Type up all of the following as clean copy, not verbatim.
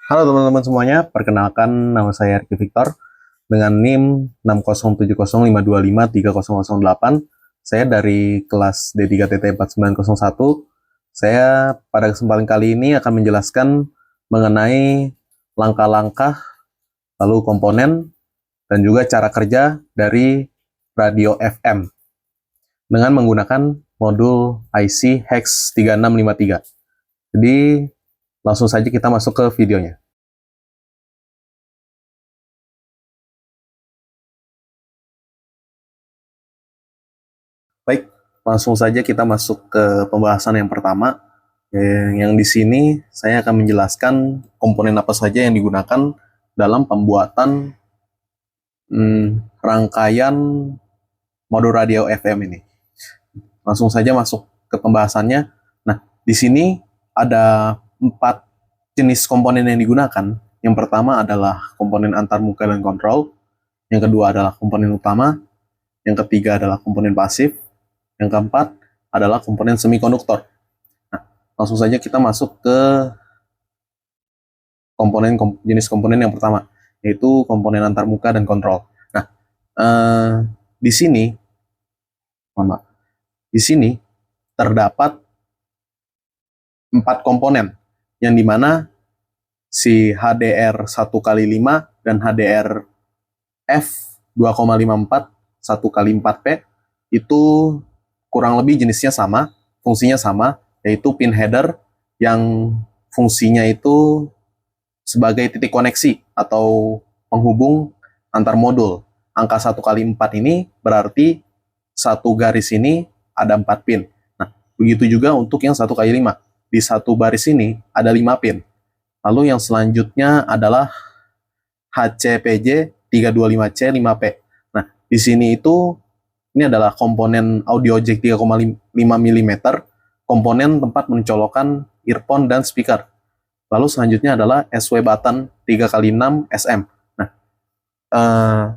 Halo teman-teman semuanya, perkenalkan nama saya Ricky Victor dengan NIM 60705253008. Saya dari kelas D3TT 4901. Saya pada kesempatan kali ini akan menjelaskan mengenai langkah-langkah, lalu komponen, dan juga cara kerja dari radio FM dengan menggunakan modul IC Hex 3653. Jadi langsung saja kita masuk ke videonya. Baik, langsung saja kita masuk ke pembahasan yang pertama. Yang di sini saya akan menjelaskan komponen apa saja yang digunakan dalam pembuatan rangkaian modul radio FM ini. Langsung saja masuk ke pembahasannya. Nah, di sini ada 4 jenis komponen yang digunakan. Yang pertama adalah komponen antarmuka dan kontrol. Yang kedua adalah komponen utama. Yang ketiga adalah komponen pasif. Yang keempat adalah komponen semikonduktor. Nah, langsung saja kita masuk ke jenis komponen yang pertama, yaitu komponen antarmuka dan kontrol. Nah, di sini, di sini terdapat 4 komponen, yang dimana si HDR 1 kali 5 dan HDR F 2,54 1 kali 4P itu kurang lebih jenisnya sama, fungsinya sama, yaitu pin header yang fungsinya itu sebagai titik koneksi atau penghubung antar modul. Angka 1 kali 4 ini berarti satu garis ini ada 4 pin. Nah, begitu juga untuk yang 1 kali 5. Di satu baris ini ada 5 pin. Lalu yang selanjutnya adalah HCPJ 325C 5P. Nah, di sini ini adalah komponen audio jack 3,5 mm, komponen tempat mencolokkan earphone dan speaker. Lalu selanjutnya adalah SW button 3x6 SM. Nah,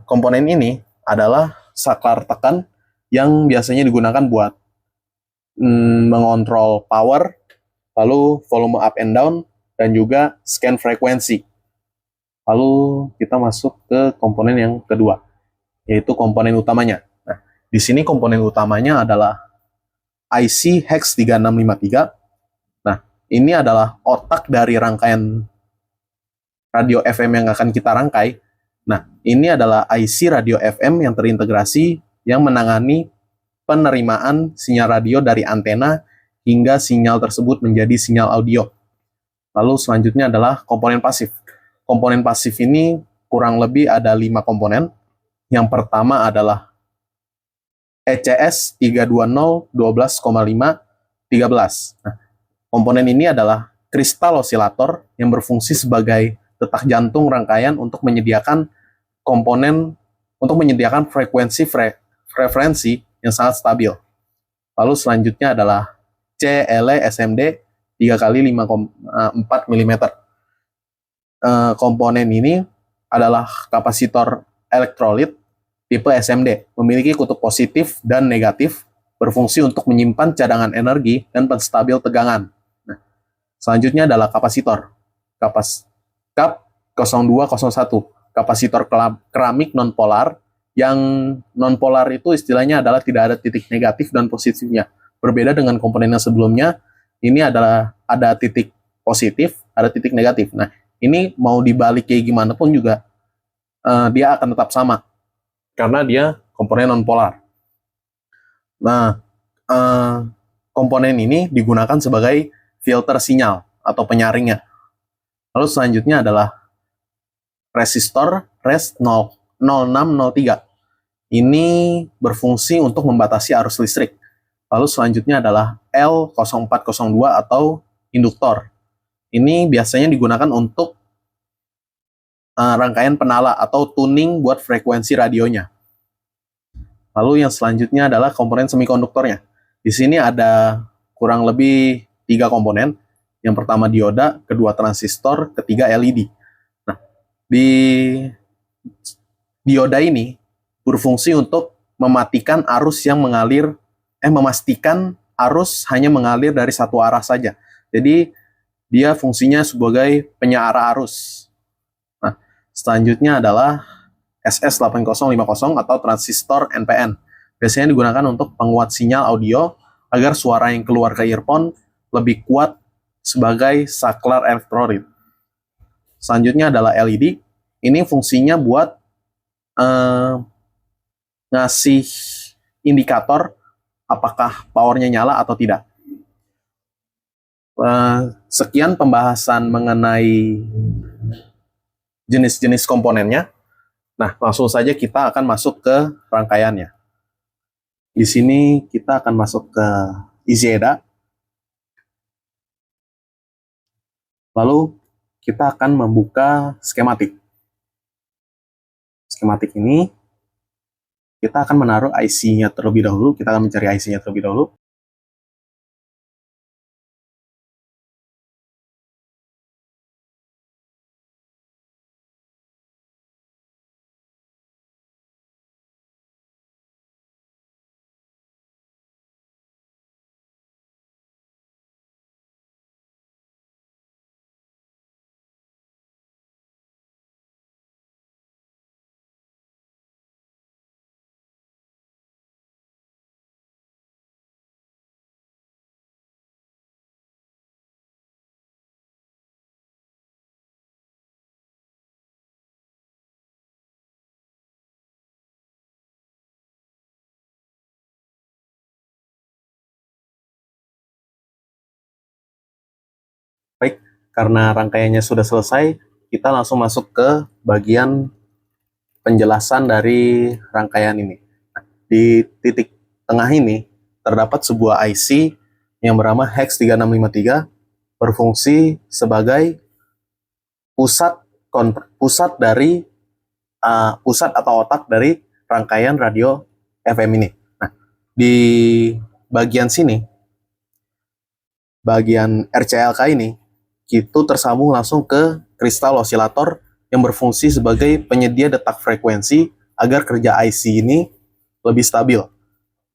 komponen ini adalah saklar tekan yang biasanya digunakan buat mengontrol power, lalu volume up and down, dan juga scan frekuensi. Lalu kita masuk ke komponen yang kedua, yaitu komponen utamanya. Nah, di sini komponen utamanya adalah IC Hex 3653. Nah, ini adalah otak dari rangkaian radio FM yang akan kita rangkai. Nah, ini adalah IC radio FM yang terintegrasi yang menangani penerimaan sinyal radio dari antena hingga sinyal tersebut menjadi sinyal audio. Lalu selanjutnya adalah komponen pasif. Komponen pasif ini kurang lebih ada 5 komponen. Yang pertama adalah ECS 320 12,5 13. Nah, komponen ini adalah kristal osilator yang berfungsi sebagai detak jantung rangkaian untuk menyediakan frekuensi yang sangat stabil. Lalu selanjutnya adalah CLE SMD 3 kali 5,4 mm. Komponen ini adalah kapasitor elektrolit tipe SMD, memiliki kutub positif dan negatif, berfungsi untuk menyimpan cadangan energi dan penstabil tegangan. Nah, selanjutnya adalah kapasitor. CAP 0201, kapasitor keramik nonpolar, yang nonpolar itu istilahnya adalah tidak ada titik negatif dan positifnya. Berbeda dengan komponen yang sebelumnya, ini adalah ada titik positif, ada titik negatif. Nah, ini mau dibalik kayak gimana pun juga dia akan tetap sama, karena dia komponen nonpolar. Nah, komponen ini digunakan sebagai filter sinyal atau penyaringnya. Lalu selanjutnya adalah resistor RES0603. Ini berfungsi untuk membatasi arus listrik. Lalu selanjutnya adalah L0402 atau induktor. Ini biasanya digunakan untuk rangkaian penala atau tuning buat frekuensi radionya. Lalu yang selanjutnya adalah komponen semikonduktornya. Di sini ada kurang lebih 3 komponen. Yang pertama dioda, kedua transistor, ketiga LED. Nah, di dioda ini berfungsi untuk memastikan arus hanya mengalir dari satu arah saja. Jadi dia fungsinya sebagai penyeara arus. Nah, selanjutnya adalah SS8050 atau transistor NPN. Biasanya digunakan untuk penguat sinyal audio agar suara yang keluar ke earphone lebih kuat sebagai saklar elektrolit. Selanjutnya adalah LED. Ini fungsinya buat ngasih indikator apakah powernya nyala atau tidak. Sekian pembahasan mengenai jenis-jenis komponennya. Nah, langsung saja kita akan masuk ke rangkaiannya. Di sini kita akan masuk ke Izeda. Lalu kita akan membuka skematik. Skematik ini kita akan menaruh IC-nya terlebih dahulu. Kita akan mencari IC-nya terlebih dahulu. Baik, karena rangkaiannya sudah selesai, kita langsung masuk ke bagian penjelasan dari rangkaian ini. Di titik tengah ini terdapat sebuah IC yang bernama Hex 3653 berfungsi sebagai pusat dari pusat atau otak dari rangkaian radio FM ini. Nah, di bagian sini, bagian RCLK ini, itu tersambung langsung ke kristal osilator yang berfungsi sebagai penyedia detak frekuensi agar kerja IC ini lebih stabil.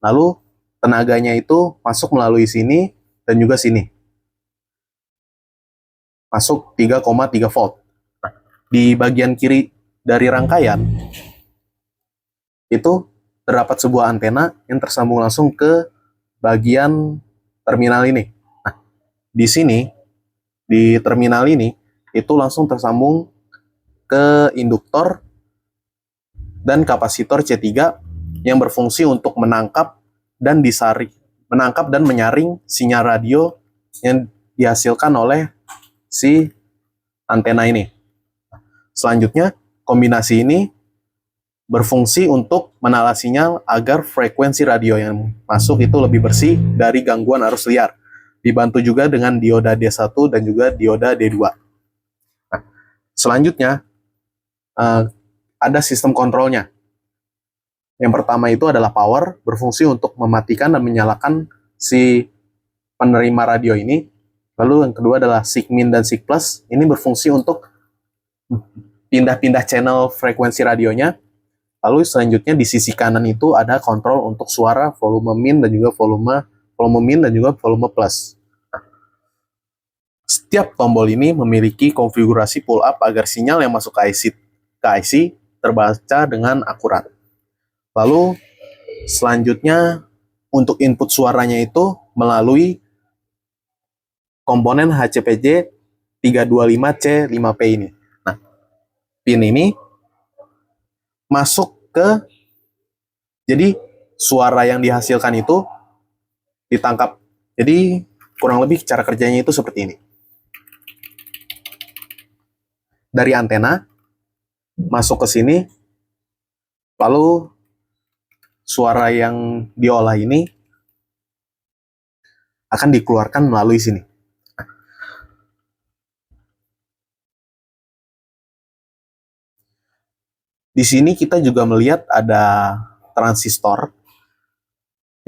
Lalu tenaganya itu masuk melalui sini dan juga sini. Masuk 3,3 volt. Nah, di bagian kiri dari rangkaian itu terdapat sebuah antena yang tersambung langsung ke bagian terminal ini. Nah, di sini, di terminal ini, itu langsung tersambung ke induktor dan kapasitor C3 yang berfungsi untuk menangkap dan menyaring sinyal radio yang dihasilkan oleh si antena ini. Selanjutnya, kombinasi ini berfungsi untuk menalar sinyal agar frekuensi radio yang masuk itu lebih bersih dari gangguan arus liar. Dibantu juga dengan dioda D1 dan juga dioda D2. Nah, selanjutnya, ada sistem kontrolnya. Yang pertama itu adalah power, berfungsi untuk mematikan dan menyalakan si penerima radio ini. Lalu yang kedua adalah SIGMIN dan SIG+. Ini berfungsi untuk pindah-pindah channel frekuensi radionya. Lalu selanjutnya di sisi kanan itu ada kontrol untuk suara, volume min dan juga volume min dan juga volume plus. Setiap tombol ini memiliki konfigurasi pull up agar sinyal yang masuk ke IC terbaca dengan akurat. Lalu selanjutnya untuk input suaranya itu melalui komponen HCPJ 325C5P ini. Nah, pin ini masuk ke, jadi suara yang dihasilkan itu ditangkap. Jadi kurang lebih cara kerjanya itu seperti ini. Dari antena masuk ke sini, lalu suara yang diolah ini akan dikeluarkan melalui sini. Di sini kita juga melihat ada transistor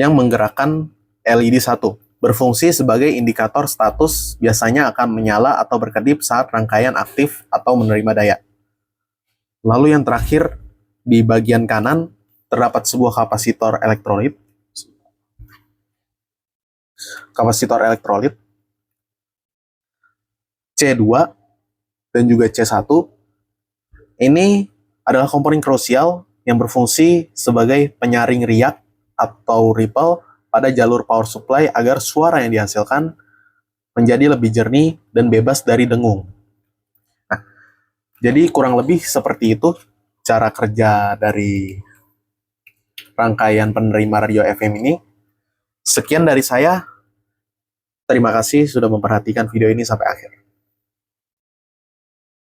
yang menggerakkan LED 1, berfungsi sebagai indikator status, biasanya akan menyala atau berkedip saat rangkaian aktif atau menerima daya. Lalu yang terakhir, di bagian kanan terdapat sebuah kapasitor elektrolit. Kapasitor elektrolit C2 dan juga C1 ini adalah komponen krusial yang berfungsi sebagai penyaring riak atau ripple pada jalur power supply agar suara yang dihasilkan menjadi lebih jernih dan bebas dari dengung. Nah, jadi kurang lebih seperti itu cara kerja dari rangkaian penerima radio FM ini. Sekian dari saya. Terima kasih sudah memperhatikan video ini sampai akhir.